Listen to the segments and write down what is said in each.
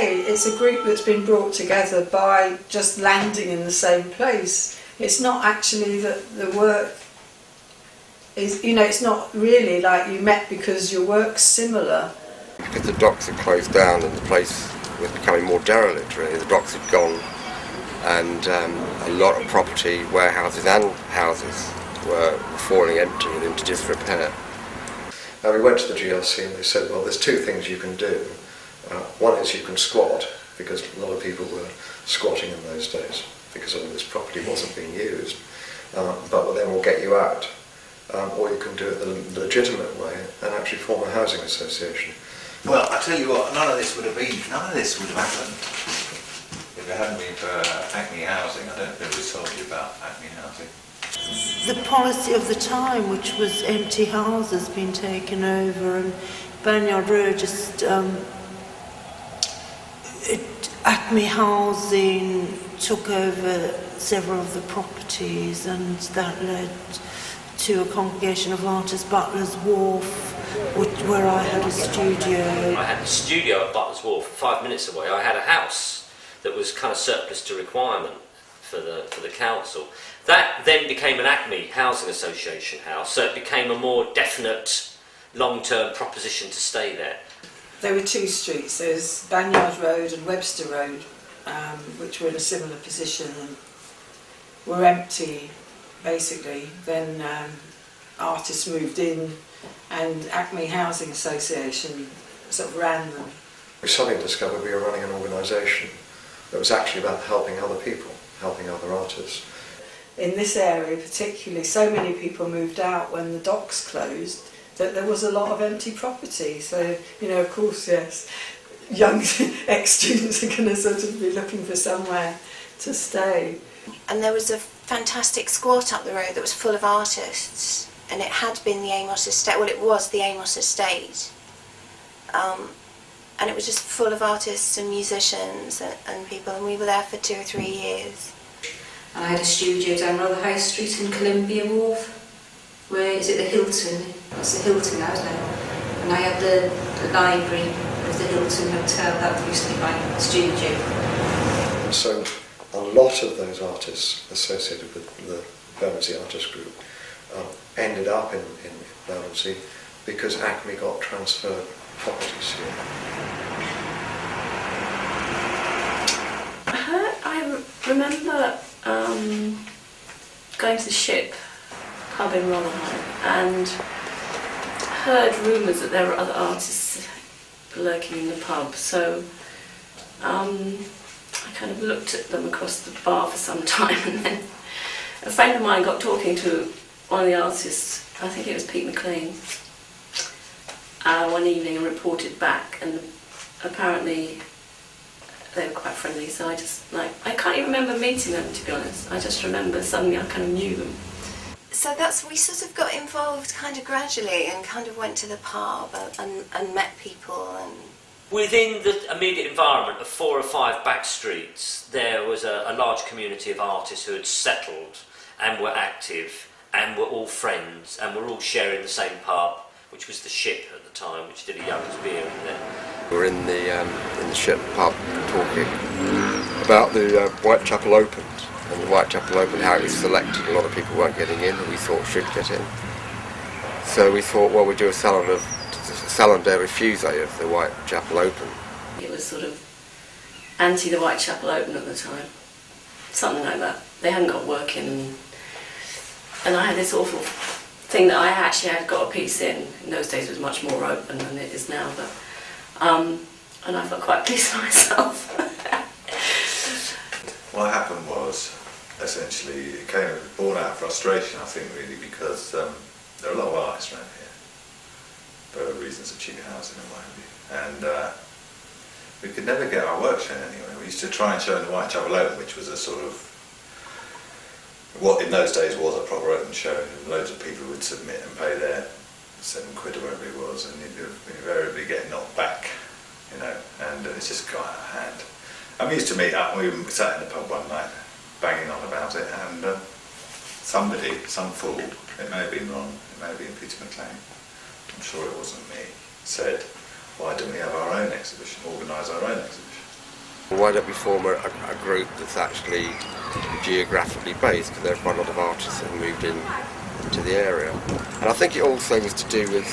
say, it's a group that's been brought together by just landing in the same place. It's not actually that the work is, you know, it's not really like you met because your work's similar. Because the docks had closed down and the place was becoming more derelict, really. The docks had gone, and a lot of property, warehouses and houses were falling empty and into disrepair. We went to the GRC and they said, well, there's two things you can do. One is you can squat, because a lot of people were squatting in those days because all this property wasn't being used, but then we'll get you out. Or you can do it the legitimate way and actually form a housing association. Well, I tell you what, none of this would have happened if it hadn't been for Acme Housing. I don't know if we told you about Acme Housing. The policy of the time, which was empty houses being taken over, and Barnyard Road just Acme Housing took over several of the properties, and that led to a congregation of artists, Butler's Wharf, where I had a studio. I had the studio at Butler's Wharf 5 minutes away. I had a house that was kind of surplus to requirement for the council. That then became an Acme Housing Association house, so it became a more definite long-term proposition to stay there. There were two streets, there's Barnyard Road and Webster Road, which were in a similar position and were empty, basically. Then artists moved in and Acme Housing Association sort of ran them. We suddenly discovered we were running an organisation that was actually about helping other people, helping other artists. In this area particularly, so many people moved out when the docks closed that there was a lot of empty property. So, you know, of course, yes, young ex-students are going to sort of be looking for somewhere to stay. And there was a fantastic squat up the road that was full of artists, and it had been the Amos Estate, well, it was the Amos Estate. And it was just full of artists and musicians and people, and we were there for 2 or 3 years. And I had a studio down Rother High Street in Columbia Wharf, where, is it the Hilton? It's the Hilton now, isn't it? And I had the library of the Hilton Hotel, that used to be my studio. So a lot of those artists associated with the Bermondsey Artists Group ended up in Bermondsey because Acme got transferred properties here. I remember going to the Ship pub in Rotherham and heard rumours that there were other artists lurking in the pub, so I kind of looked at them across the bar for some time, and then a friend of mine got talking to one of the artists, I think it was Pete McLean, one evening and reported back, and apparently they were quite friendly, so I can't even remember meeting them, to be honest. I just remember suddenly I kind of knew them. So we sort of got involved kind of gradually and kind of went to the pub and met people. And within the immediate environment of 4 or 5 back streets, there was a large community of artists who had settled and were active and were all friends and were all sharing the same pub, which was the Ship at the time, which did a Young's beer in there. We were in the Ship pub talking about the Whitechapel Open, and the Whitechapel Open, how it was selected. A lot of people weren't getting in, and we thought should get in. So we thought, well, we'd do a salon de refuse of the Whitechapel Open. It was sort of anti the Whitechapel Open at the time, something like that. They hadn't got work in, and I had this awful thing that I actually had got a piece in. In those days it was much more open than it is now, but and I felt quite pleased with myself. What happened was, essentially, it came born out of frustration, I think, really, because there are a lot of artists around here for reasons of cheap housing and what have you, and we could never get our work shown anywhere. We used to try and show in the Whitechapel Open, which was a sort of, what in those days was a proper open show. Loads of people would submit and pay their £7 or whatever it was, and you'd invariably get knocked back, you know, and it's just got out of hand. And we used to meet up, and we sat in the pub one night banging on about it, and somebody, some fool, it may have been Ron, it may have been Peter McLean, I'm sure it wasn't me, said, why don't we have our own exhibition, organise our own exhibition? Why don't we form a group that's actually geographically based, because there are quite a lot of artists that have moved in to the area. And I think it also was to do with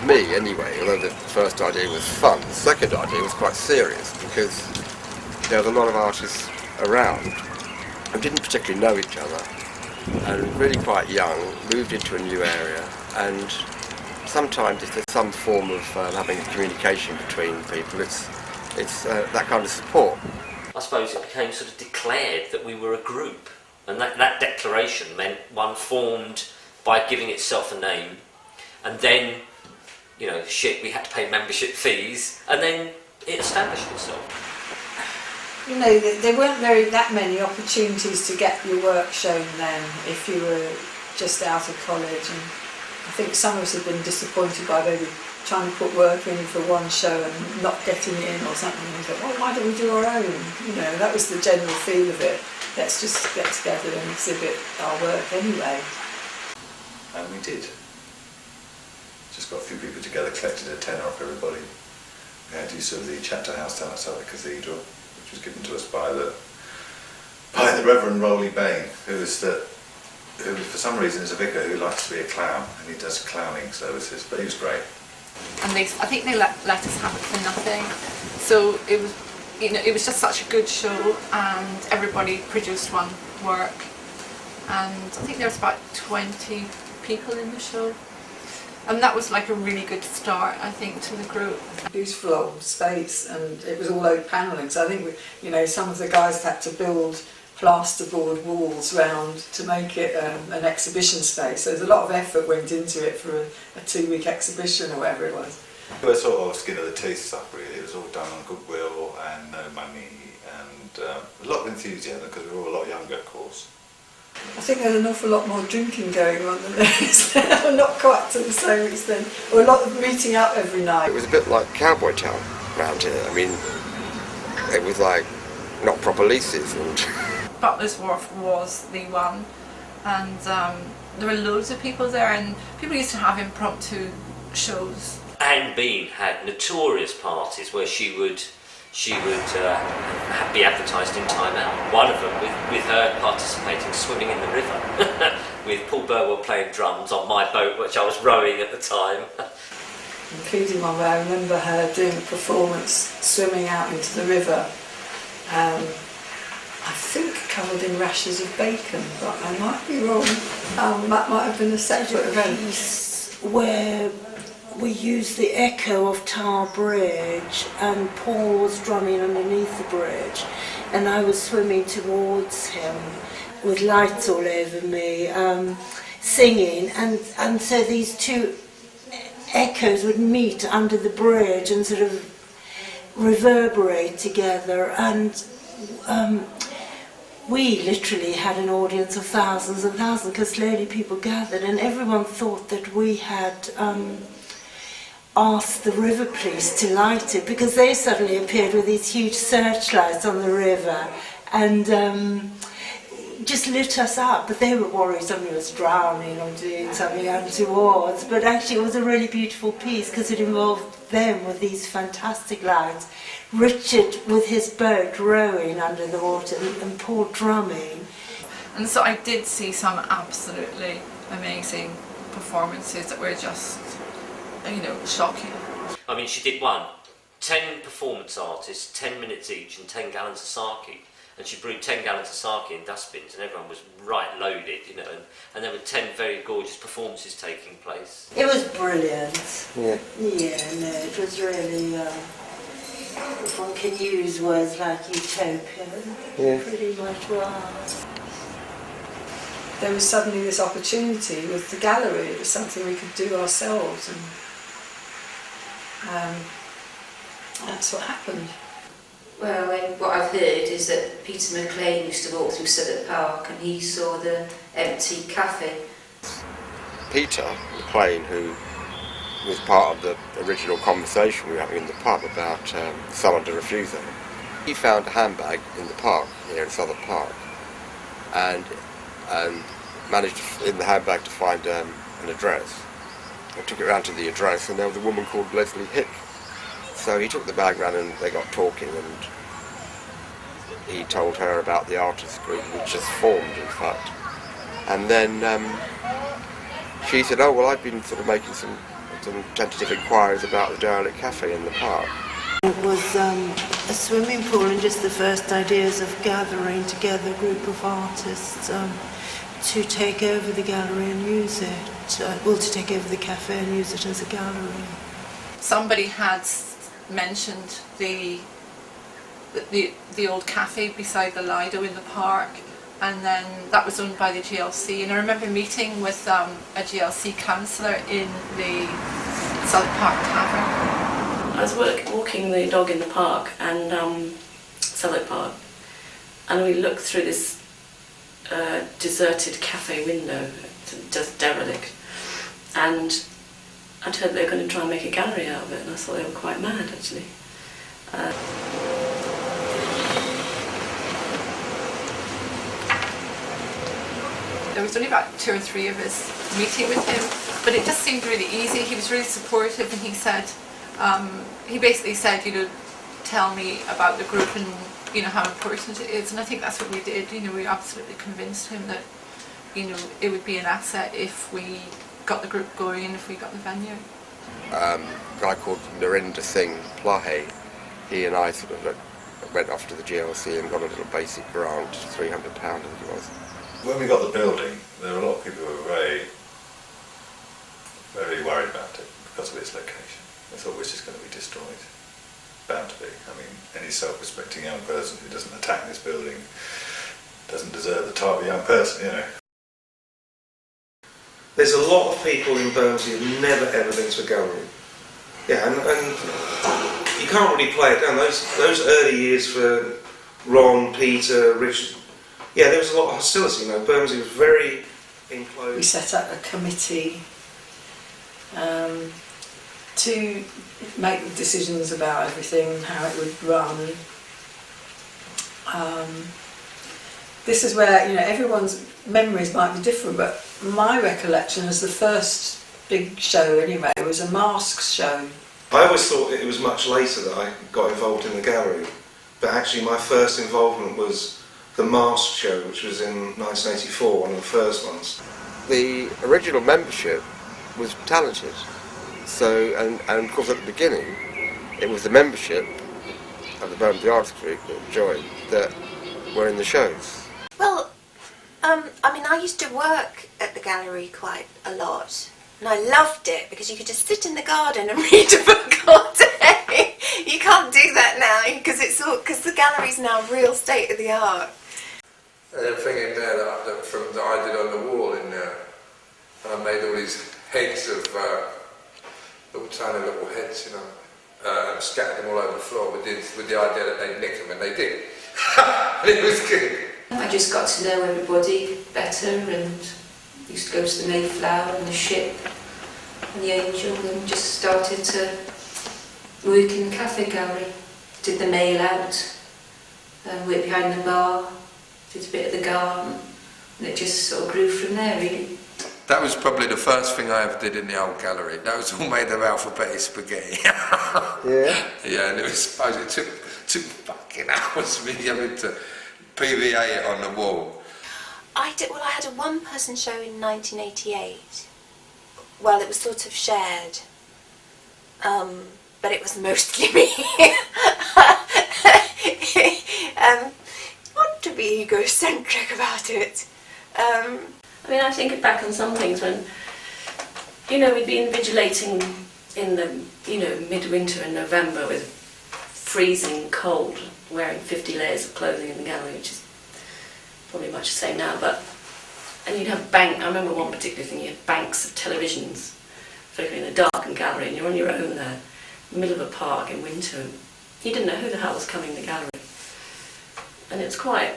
me anyway, although the first idea was fun. The second idea was quite serious, because there was a lot of artists around who didn't particularly know each other, and really quite young, moved into a new area, and sometimes if there's some form of having communication between people, it's that kind of support. I suppose it became sort of declared that we were a group, and that declaration meant one formed by giving itself a name, and then, you know, we had to pay membership fees, and then it established itself. You know, there weren't that many opportunities to get your work shown then if you were just out of college, and I think some of us have been disappointed by maybe trying to put work in for one show and not getting in or something. We thought, well, why don't we do our own? You know, that was the general feel of it. Let's just get together and exhibit our work anyway. And we did. Just got a few people together, collected a tenner off everybody. We had use of the chapter house down outside the cathedral, which was given to us by the Reverend Rowley Bain, who for some reason is a vicar who likes to be a clown, and he does clowning services, but he was great. And I think they let us have it for nothing. So it was, you know, it was just such a good show, and everybody produced one work. And I think there was about 20 people in the show. And that was like a really good start, I think, to the group. Beautiful old space, and it was all oak panelling. So I think some of the guys had to build plasterboard walls round to make it an exhibition space. So there's a lot of effort went into it for a 2-week exhibition or whatever it was. We were sort of skin of the teeth stuff, really. It was all done on goodwill and no money, and a lot of enthusiasm, because we were all a lot younger, of course. I think there's an awful lot more drinking going on than there is now, not quite to the same extent, or a lot of meeting up every night. It was a bit like Cowboy Town around here. I mean, it was like not proper leases. And Butler's Wharf was the one, and there were loads of people there, and people used to have impromptu shows. Anne Bean had notorious parties where she would be advertised in Time Out. One of them with her participating swimming in the river, with Paul Burwell playing drums on my boat, which I was rowing at the time. Including one where I remember her doing a performance swimming out into the river. I think covered in rashers of bacon, but I might be wrong. That might have been a separate event. Where we used the echo of Tower Bridge, and Paul was drumming underneath the bridge, and I was swimming towards him with lights all over me, singing, and so these two echoes would meet under the bridge and sort of reverberate together, and we literally had an audience of thousands and thousands, because slowly people gathered, and everyone thought that we had asked the river police to light it, because they suddenly appeared with these huge searchlights on the river and just lit us up. But they were worried somebody was drowning or doing something untoward. But actually it was a really beautiful piece, because it involved them with these fantastic lights, Richard with his boat rowing under the water, and Paul drumming. And so I did see some absolutely amazing performances that were just, you know, shocking. I mean, she did 10 performance artists, 10 minutes each, and 10 gallons of sake. And she brewed 10 gallons of sake in dustbins, and everyone was right loaded, you know, and there were 10 very gorgeous performances taking place. It was brilliant. yeah. Yeah, no, it was really, if one can use words like utopian, Yeah. pretty much was. There was suddenly this opportunity with the gallery. It was something we could do ourselves, and that's what happened. Well, what I've heard is that Peter McLean used to walk through Southwark Park and he saw the empty cafe. Peter McLean, who was part of the original conversation we were having in the pub about someone to refuse them, he found a handbag in the park, here in Southwark Park, and managed in the handbag to find an address. I took it round to the address, and there was a woman called Leslie Hick. So he took the bag round and they got talking, and he told her about the artists group, which has formed, in fact. And then she said, oh, well, I've been sort of making some tentative inquiries about the derelict cafe in the park. It was a swimming pool and just the first ideas of gathering together a group of artists to take over the gallery and use it, to take over the cafe and use it as a gallery. Somebody had mentioned the old cafe beside the Lido in the park, and then that was owned by the GLC, and I remember meeting with a GLC councillor in the Southwark Park Tavern. I was walking the dog in the park and Southwark Park, and we looked through this deserted cafe window, just derelict, and I'd heard they were going to try and make a gallery out of it, and I thought they were quite mad actually. There was only about 2 or 3 of us meeting with him, but it just seemed really easy. He was really supportive, and he said, he basically said, tell me about the group and how important it is. And I think that's what we did. We absolutely convinced him that it would be an asset if we got the group going and if we got the venue. A guy called Narinder Singh Plahe, he and I sort of went off to the GLC and got a little basic grant, £300 I think it was. When we got the building, there were a lot of people who were very, very worried about it because of its location. They thought, this is going to be destroyed. Bound to be. I mean, any self-respecting young person who doesn't attack this building doesn't deserve the type of young person, There's a lot of people in Bermondsey who've never ever been to a gallery. Yeah, and you can't really play it down. Those early years for Ron, Peter, Richard, yeah, there was a lot of hostility. Bermondsey was very enclosed. We set up a committee to make decisions about everything, how it would run. This is where everyone's memories might be different, but my recollection as the first big show anyway was a masks show. I always thought it was much later that I got involved in the gallery, but actually my first involvement was the mask show, which was in 1984, one of the first ones. The original membership was talented, so and of course at the beginning it was the membership of the Bermondsey Artists Group that joined that were in the shows. Well, I used to work at the gallery quite a lot, and I loved it because you could just sit in the garden and read a book all day. You can't do that now because the gallery's now real state of the art. There's a thing in there that I did on the wall in there, and I made all these heads of tiny little heads, and scattered them all over the floor with the idea that they'd nick them, and they did. And it was good. I just got to know everybody better and used to go to the Mayflower and the Ship and the Angel and just started to work in the cafe gallery. Did the mail out, worked behind the bar, did a bit of the garden, and it just sort of grew from there really. That was probably the first thing I ever did in the old gallery. That was all made of alphabetic spaghetti. Yeah? Yeah, and it took fucking hours for me having to PVA it on the wall. I had a one-person show in 1988. Well, it was sort of shared, but it was mostly me. Not to be egocentric about it. I think back on some things when, we'd been invigilating in the, midwinter in November with freezing cold, wearing 50 layers of clothing in the gallery, which is probably much the same now, and you'd have I remember one particular thing, you had banks of televisions flickering in the darkened gallery, and you're on your own there, in the middle of a park in winter, and you didn't know who the hell was coming in the gallery. And it's quite,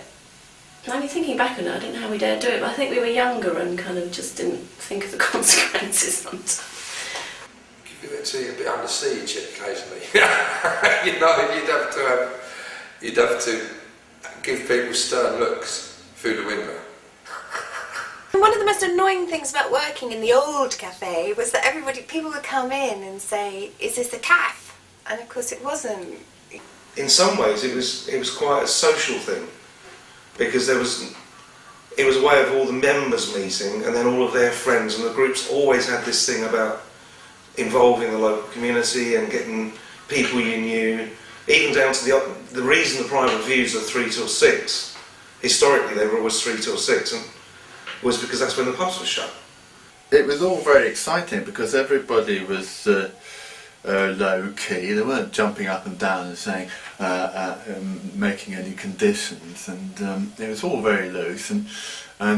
thinking back on it, I don't know how we dared do it, but I think we were younger and kind of just didn't think of the consequences sometimes. Give it to you a bit under siege occasionally. You'd have to give people stern looks through the window. One of the most annoying things about working in the old cafe was that people would come in and say, "Is this a cafe?" And of course it wasn't. in some ways it was quite a social thing, because it was a way of all the members meeting and then all of their friends, and the groups always had this thing about involving the local community and getting people you knew, even down to the reason the private reviews are 3 till 6, historically they were always 3 till 6, and was because that's when the pubs were shut. It was all very exciting because everybody was low key. They weren't jumping up and down and saying, making any conditions, and it was all very loose, and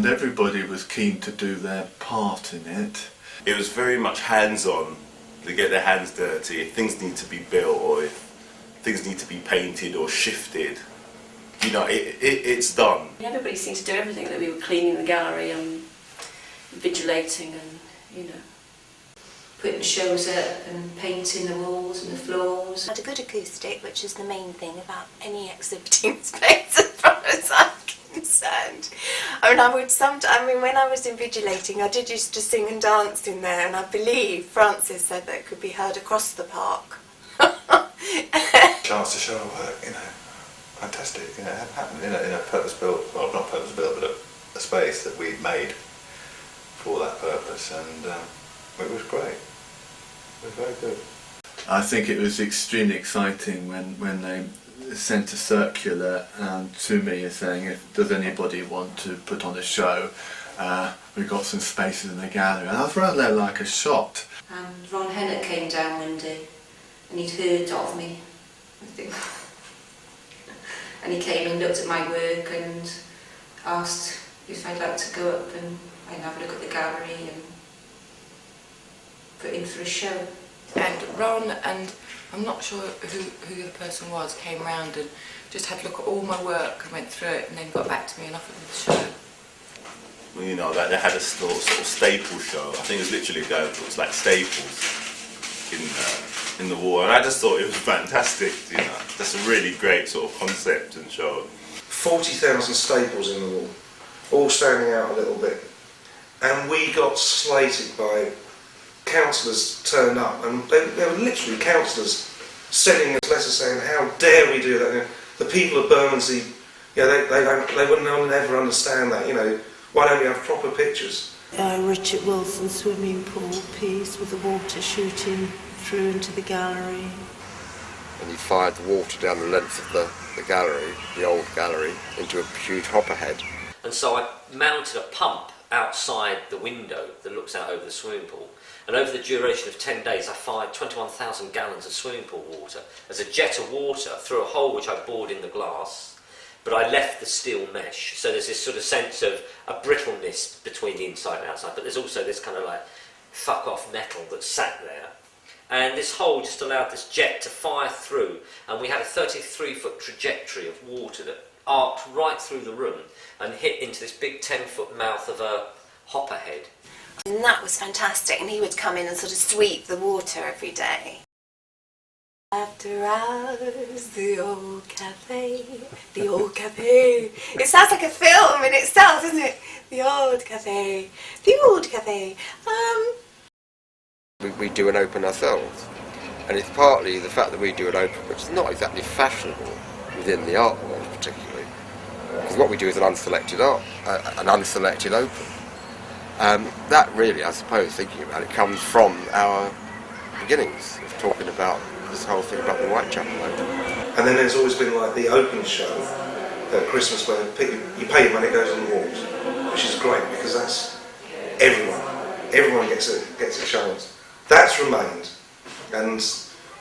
everybody was keen to do their part in it. It was very much hands-on. They get their hands dirty. If things need to be built, or if things need to be painted or shifted, you know, it's done. Everybody seemed to do everything. That we were cleaning the gallery and vigilating, and you know, putting shows up and painting the walls and the floors. Had a good acoustic, which is the main thing about any exhibiting space as far as I'm concerned. I mean, when I was invigilating, I did used to sing and dance in there, and I believe Francis said that it could be heard across the park. Chance to show our work, you know, fantastic. You know, it happened in a purpose-built, well, not purpose-built, but a space that we made for that purpose, and it was great. It was very good. I think it was extremely exciting when they sent a circular to me saying, if does anybody want to put on a show, we've got some spaces in the gallery, and I was rather like a shot. And Ron Hennett came down one day and he'd heard of me, I think. And he came and looked at my work and asked if I'd like to go up and have a look at the gallery and put in for a show. And Ron, and I'm not sure who the other person was, came round and just had a look at all my work and went through it, and then got back to me and offered me the show. Well, you know, they had a sort of staple show. I think it was literally it was like staples in the wall, and I just thought it was fantastic. You know, that's a really great sort of concept and show. 40,000 staples in the wall, all standing out a little bit, and we got slated by councillors turned up, and they were literally councillors sending us letters saying, how dare we do that? You know, the people of Bermondsey, you know, they wouldn't ever understand that, you know, why don't we have proper pictures? Richard Wilson's swimming pool piece with the water shooting through into the gallery. And he fired the water down the length of the gallery, the old gallery, into a huge hopper head. And so I mounted a pump outside the window that looks out over the swimming pool. And over the duration of 10 days, I fired 21,000 gallons of swimming pool water as a jet of water through a hole which I bored in the glass, but I left the steel mesh. So there's this sort of sense of a brittleness between the inside and outside, but there's also this kind of like fuck off metal that sat there. And this hole just allowed this jet to fire through, and we had a 33-foot trajectory of water that arced right through the room and hit into this big 10-foot mouth of a hopper head. And that was fantastic, and he would come in and sort of sweep the water every day. After hours, the old cafe, the old cafe. It sounds like a film in itself, doesn't it? The old cafe, the old cafe. We do an open ourselves, and it's partly the fact that we do an open, which is not exactly fashionable within the art world particularly, because what we do is an unselected open. That really, I suppose, thinking about it, comes from our beginnings of talking about this whole thing about the Whitechapel Open. And then there's always been like the open show at Christmas where you pay your money, it goes on the walls, which is great because that's everyone gets a chance. That's remained, and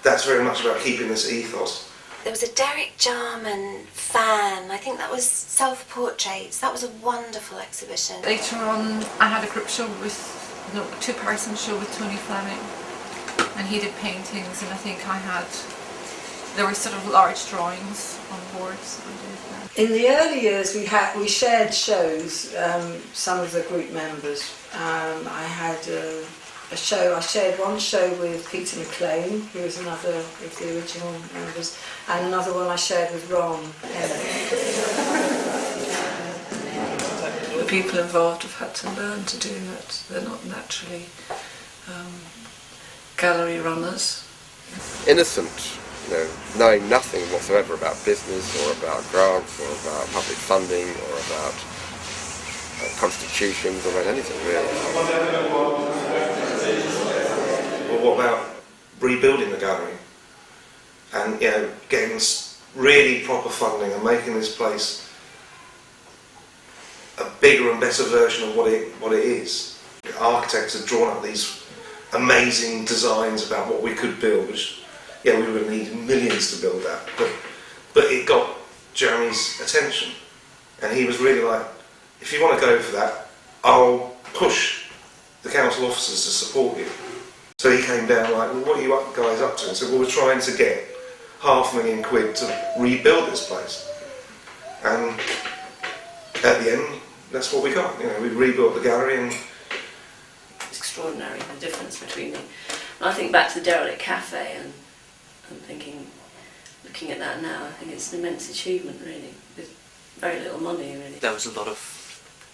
that's very much about keeping this ethos. There was a Derek Jarman fan, I think that was self-portraits. That was a wonderful exhibition. Later on, I had a group show with, a two-person show with Tony Fleming, and he did paintings, and I think there were sort of large drawings on boards. In the early years, we shared shows. Some of the group members. I had a show. I shared one show with Peter McLean, who was another of the original members, and another one I shared with Ron Hennett. The people involved have had to learn to do that. They're not naturally gallery runners. Innocent knowing nothing whatsoever about business or about grants or about public funding or about constitutions or about anything really. Well, what about rebuilding the gallery and getting really proper funding and making this place a bigger and better version of what it is? Architects have drawn up these amazing designs about what we could build, which we would have needed millions to build that, but it got Jeremy's attention, and he was really like, if you want to go for that, I'll push the council officers to support you. So he came down like, well, what are you guys up to? And said, well, we're trying to get £500,000 to rebuild this place. And at the end, that's what we got. We rebuilt the gallery, and it's extraordinary the difference between them. And I think back to the derelict cafe, and I'm thinking, looking at that now, I think it's an immense achievement really, with very little money really. There was a lot of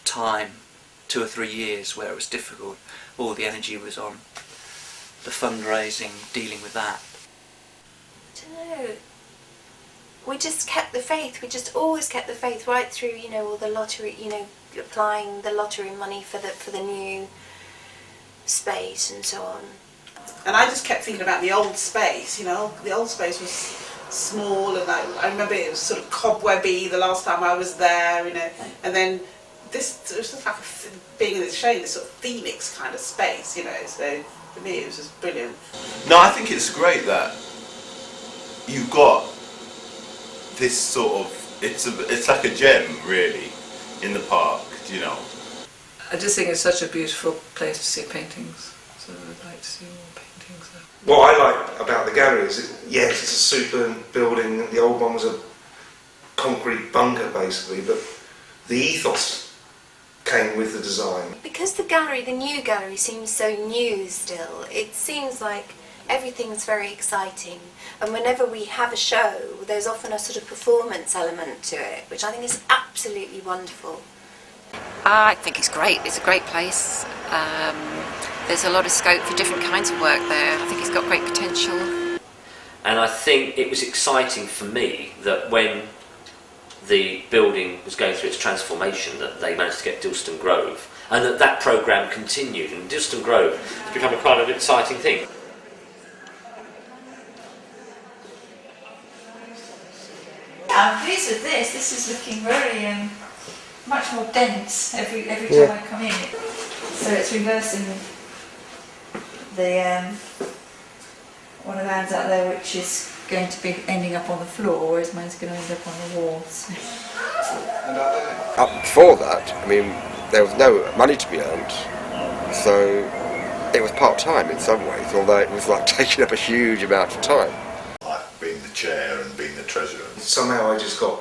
time, 2 or 3 years, where it was difficult. All the energy was on the fundraising, dealing with that. I don't know. We just kept the faith. We just always kept the faith right through. All the lottery. Applying the lottery money for the new space and so on. And I just kept thinking about the old space. The old space was small, and I remember it was sort of cobwebby the last time I was there. And then this it was just like being in this shade, this sort of Phoenix kind of space. So for me it was just brilliant. No, I think it's great that you've got this sort of, it's like a gem really in the park, I just think it's such a beautiful place to see paintings, so I'd like to see more paintings there. what I like about the gallery is, yes, it's a super building. The old one was a concrete bunker basically, but the ethos came with the design. Because the new gallery seems so new still, it seems like everything's very exciting, and whenever we have a show there's often a sort of performance element to it, which I think is absolutely wonderful. I think it's great. It's a great place. There's a lot of scope for different kinds of work there. I think it's got great potential. And I think it was exciting for me that when the building was going through its transformation, that they managed to get Dilston Grove, and that programme continued, and Dilston Grove has become a kind of exciting thing. I'm pleased with this. This is looking very much more dense every time I come in. So it's reversing the one of the hands out there, which is going to be ending up on the floor, whereas mine's going to end up on the walls. Before that, I mean, there was no money to be earned, so it was part-time in some ways, although it was like taking up a huge amount of time. Like being the chair and being the treasurer. Somehow I just got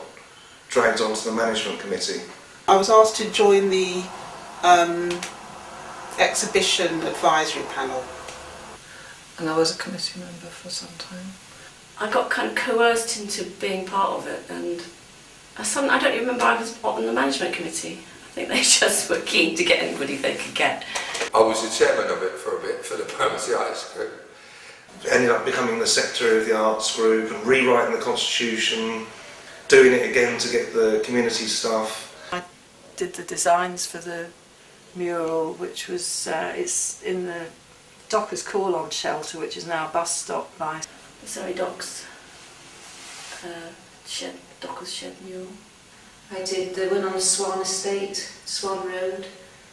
dragged onto the management committee. I was asked to join the exhibition advisory panel. And I was a committee member for some time. I got kind of coerced into being part of it, and I don't remember I was on the management committee. I think they just were keen to get anybody they could get. I was the chairman of it for a bit, for the Bermondsey Artists Group. Ended up becoming the secretary of the arts group and rewriting the constitution, doing it again to get the community stuff. I did the designs for the mural, which was it's in the Dockers Call-On shelter, which is now a bus stop by The Surrey Docks Dockers shed mural. I did the one on the Swan Estate, Swan Road.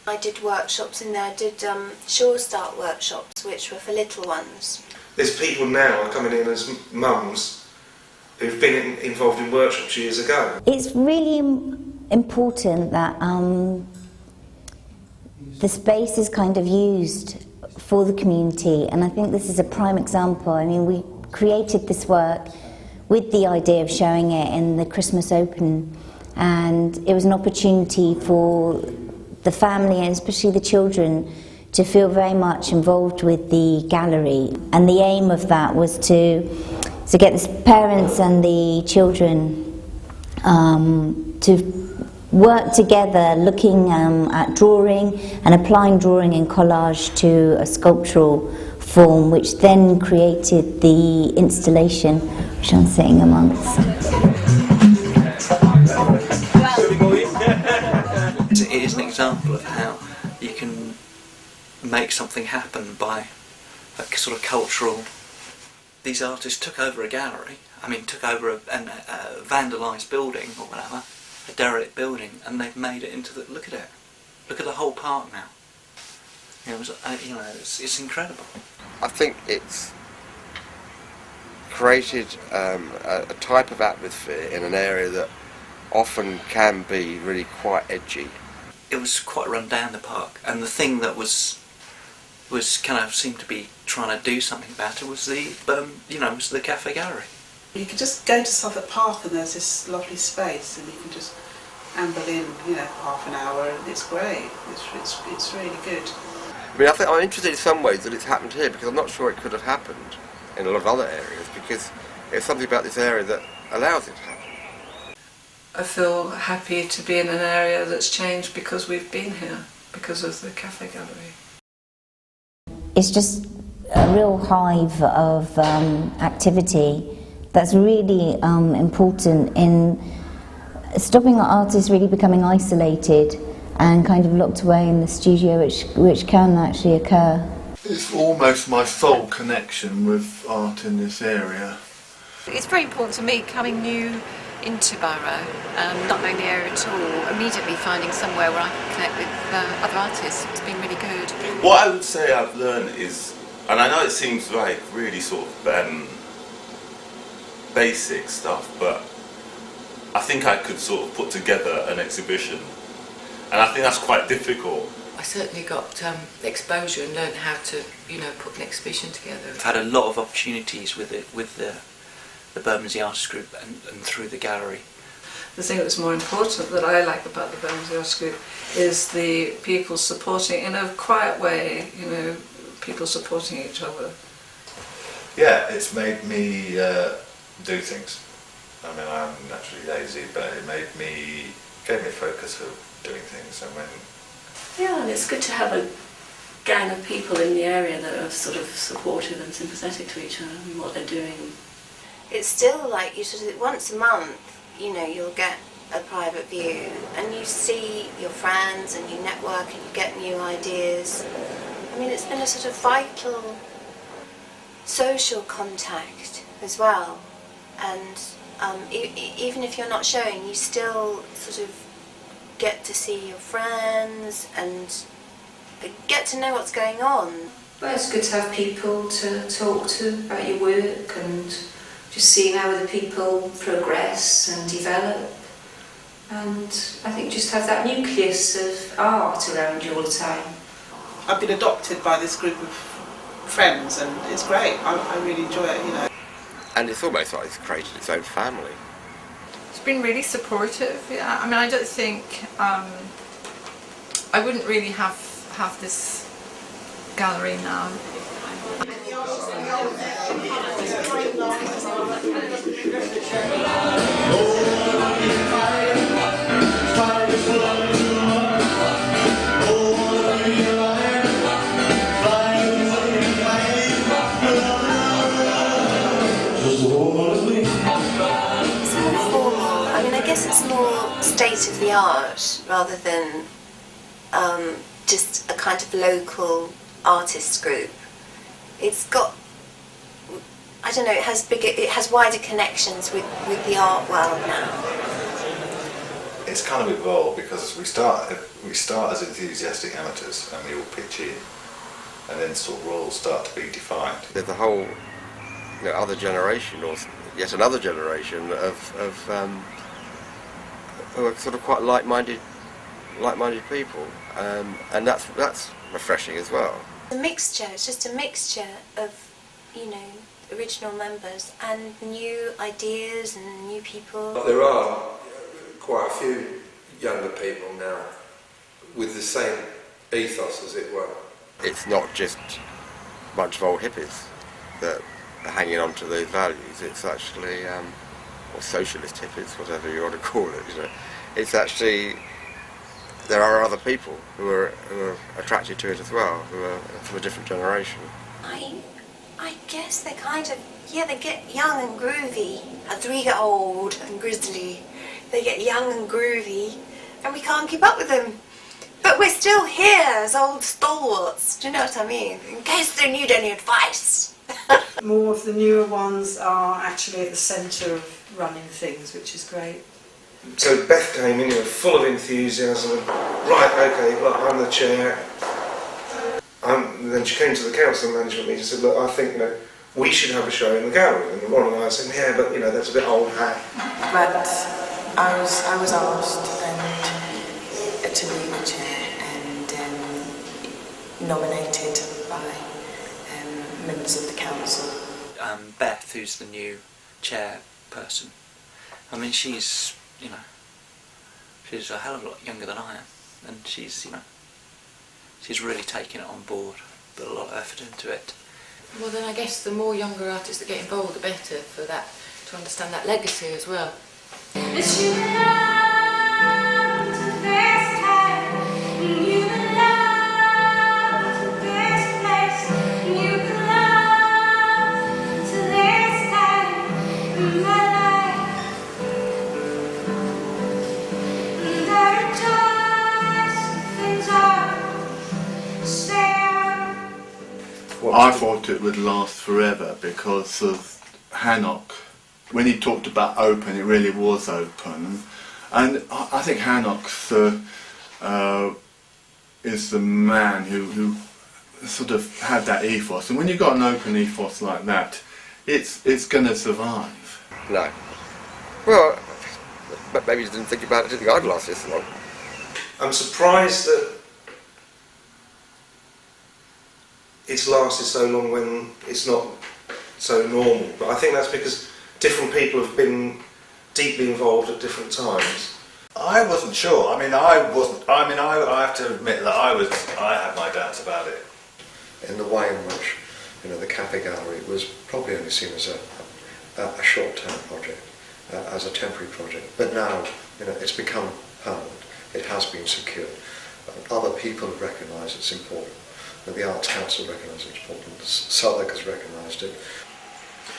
I did workshops in there. I did Shore Start workshops, which were for little ones. There's people now coming in as mums who've been involved in workshops years ago. It's really important that the space is kind of used for the community, and I think this is a prime example. I mean, we created this work with the idea of showing it in the Christmas Open, and it was an opportunity for the family and especially the children to feel very much involved with the gallery, and the aim of that was to get the parents and the children to work together, looking at drawing and applying drawing and collage to a sculptural form, which then created the installation which I'm sitting amongst. It is an example of how you can make something happen by a sort of cultural... These artists took over a gallery, took over a vandalised building or whatever, a derelict building, and they've made it into the... Look at it. Look at the whole park now. It was, it's incredible. I think it's created a type of atmosphere in an area that often can be really quite edgy. It was quite run down, the park, and the thing that was kind of seemed to be trying to do something about it was the was the cafe gallery. You can just go to Southwark Park and there's this lovely space, and you can just amble in, half an hour, and it's great. It's really good. I think I'm interested in some ways that it's happened here, because I'm not sure it could have happened in a lot of other areas, because there's something about this area that allows it to happen. I feel happy to be in an area that's changed because we've been here, because of the cafe gallery. It's just a real hive of activity that's really important in stopping artists really becoming isolated and kind of locked away in the studio, which can actually occur. It's almost my sole connection with art in this area. It's very important to me coming new into Borough, not knowing the area at all, immediately finding somewhere where I can connect with other artists. It's been really good. What I would say I've learned is, and I know it seems like really sort of basic stuff, but I think I could sort of put together an exhibition, and I think that's quite difficult. I certainly got exposure and learned how to, put an exhibition together. I've had a lot of opportunities with the Bermondsey Artists Group and through the gallery. The thing that's more important that I like about the Bermondsey Artists Group is the people supporting in a quiet way, people supporting each other. Yeah, it's made me do things. I'm naturally lazy, but it gave me a focus of doing things. Yeah, and it's good to have a gang of people in the area that are sort of supportive and sympathetic to each other and what they're doing. It's still like you sort of once a month, you'll get a private view and you see your friends and you network and you get new ideas. It's been a sort of vital social contact as well, and even if you're not showing, you still sort of get to see your friends and get to know what's going on. Well, it's good to have people to talk to about your work and just seeing how other people progress and develop. And I think just have that nucleus of art around you all the time. I've been adopted by this group of friends and it's great. I really enjoy it, And it's almost like it's created its own family. It's been really supportive. Yeah, I don't think I wouldn't really have this gallery now. I guess it's more state of the art rather than just a kind of local artists group. It's got, I don't know, it has wider connections with the art world now. It's kind of evolved because we start as enthusiastic amateurs and we all pitch in, and then sort of roles start to be defined. There's a whole other generation, or yet another generation of who are sort of quite like-minded people, and that's refreshing as well. It's just a mixture of, original members and new ideas and new people. There are quite a few younger people now with the same ethos, as it were. It's not just a bunch of old hippies that are hanging on to those values. It's actually, or socialist hippies, whatever you want to call it. It's actually, there are other people who are attracted to it as well, who are from a different generation. I guess they kind of, yeah, they get young and groovy. As we get old and grizzly, they get young and groovy, and we can't keep up with them. But we're still here as old stalwarts, do you know what I mean? In case they need any advice. More of the newer ones are actually at the centre of running things, which is great. So Beth came in, full of enthusiasm. Right, okay, look, I'm the chair. Then she came to the council management meeting and said, look, I think we should have a show in the gallery. And Ron and I said, yeah, but that's a bit old hat. But I was asked to be the chair and nominated by members of the council. Beth, who's the new chairperson, I mean, she's she's a hell of a lot younger than I am, and she's really taken it on board, put a lot of effort into it. Well, then I guess the more younger artists that get involved, the better for that, to understand that legacy as well. I thought it would last forever because of Hannock. When he talked about open, it really was open. And I think Hannock is the man who sort of had that ethos. And when you've got an open ethos like that, it's going to survive. No. Well, but maybe you didn't think about it, didn't think I'd last this long. I'm surprised that it's lasted so long when it's not so normal. But I think that's because different people have been deeply involved at different times. I wasn't sure. I have to admit that I had my doubts about it. In the way in which, the Cafe Gallery was probably only seen as a short-term project, as a temporary project. But now, it's become permanent. It has been secured. Other people have recognised it's important. The Arts Council recognised it's important. Southwark has recognised it.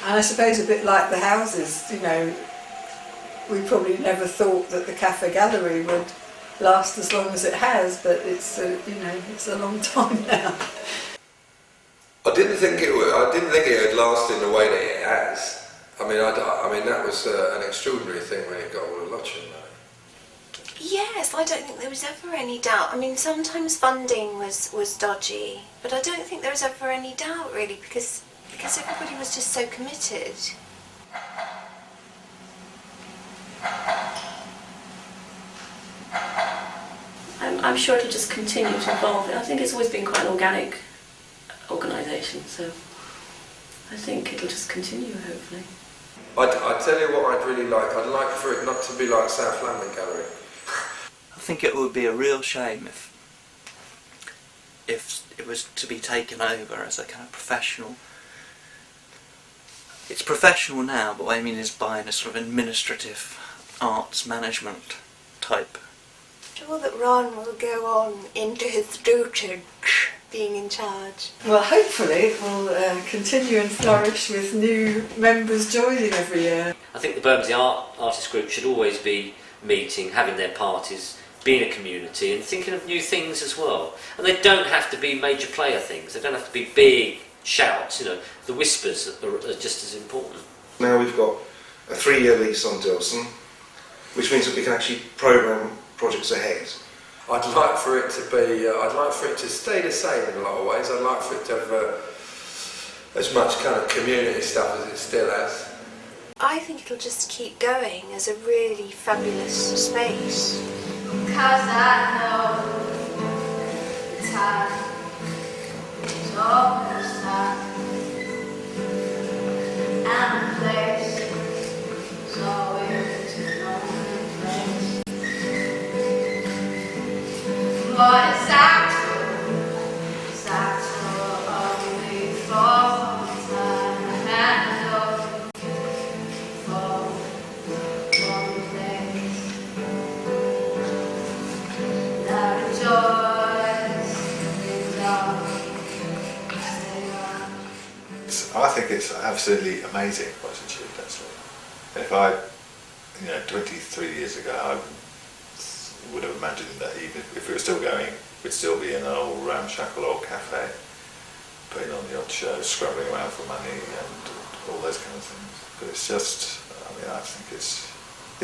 And I suppose a bit like the houses, we probably never thought that the Cafe Gallery would last as long as it has, but it's a long time now. I didn't think it would. I didn't think it had lasted in the way that it has. I mean that was an extraordinary thing when it got all the lodging. Yes, I don't think there was ever any doubt. I mean, sometimes funding was dodgy, but I don't think there was ever any doubt really because everybody was just so committed. I'm sure it'll just continue to evolve. I think it's always been quite an organic organisation, so I think it'll just continue, hopefully. I'd tell you what I'd really like. I'd like for it not to be like South London Gallery. I think it would be a real shame if it was to be taken over as a kind of professional. It's professional now, but what I mean is by a sort of administrative arts management type. I'm sure that Ron will go on into his dotage, being in charge. Well, hopefully it will continue and flourish with new members joining every year. I think the Bermondsey Artists Group should always be meeting, having their parties, being a community and thinking of new things as well. And they don't have to be major player things, they don't have to be big shouts, the whispers are just as important. Now we've got a 3-year lease on Dilson, which means that we can actually programme projects ahead. I'd like for it to be. I'd like for it to stay the same in a lot of ways. I'd like for it to have as much kind of community stuff as it still has. I think it'll just keep going as a really fabulous space. 'Cause I know the time is almost time, and the place is always a lonely place. But it's only for time, and I know for one place. That rejoice in dark, stay on. it's absolutely amazing what's achieved, actually. If I, 23 years ago, I would have imagined that even if we were still going, we'd still be in an old ramshackle old cafe, putting on the odd show, scrabbling around for money and all those kind of things. But it's just, I think it's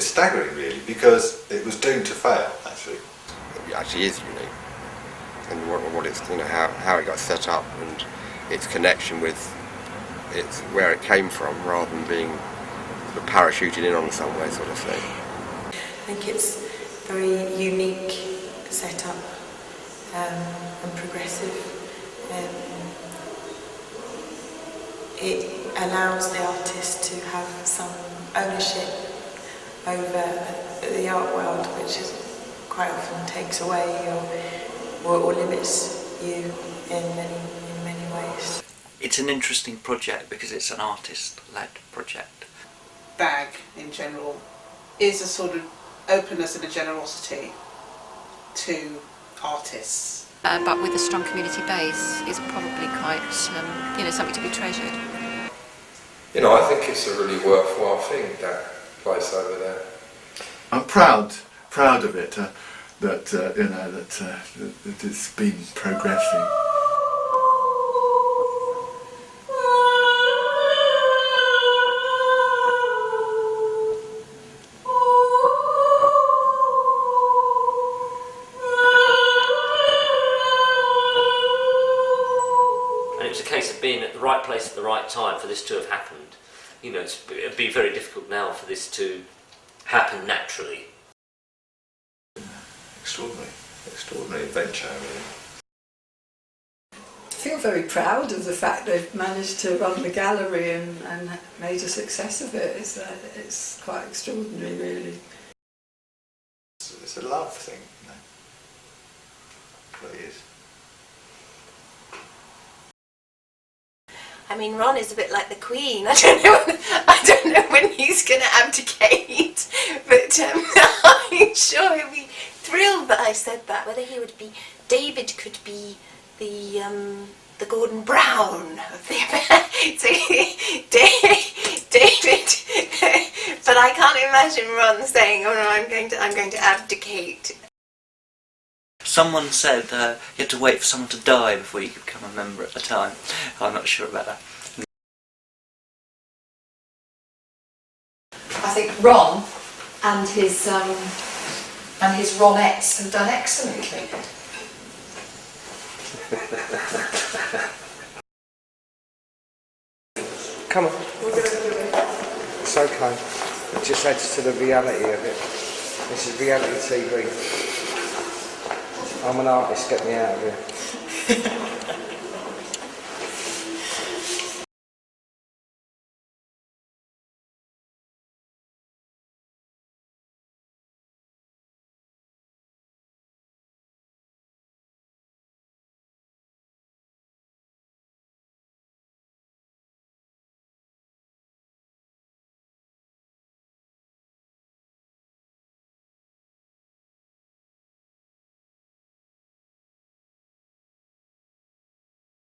staggering really, because it was doomed to fail, actually. It actually is unique, and what it's, how it got set up and its connection with where it came from, rather than being sort of parachuted in on somewhere sort of thing. I think it's very unique setup and progressive. It allows the artist to have some ownership over the art world, which is quite often takes away or limits you in many ways. It's an interesting project because it's an artist-led project. BAG in general is a sort of openness and a generosity to artists. But with a strong community base is probably quite, something to be treasured. I think it's a really worthwhile thing, that place over there. I'm proud of it, that it's been progressing. And it was a case of being at the right place at the right time for this to have happened. It'd be very difficult now for this to happen naturally. Extraordinary adventure, really. I feel very proud of the fact they've managed to run the gallery and made a success of it. It's quite extraordinary, really. It's a love thing, It really is. I mean, Ron is a bit like the Queen. I don't know when he's going to abdicate, but I'm sure he'll be thrilled that I said that. Whether he would be, David could be the Gordon Brown of the event. So David, but I can't imagine Ron saying, "Oh no, I'm going to abdicate." Someone said you had to wait for someone to die before you could become a member at the time. I'm not sure about that. I think Ron and his Ronettes have done excellently. Come on. It's okay. It just adds to the reality of it. This is reality TV. I'm an artist, get me out of here.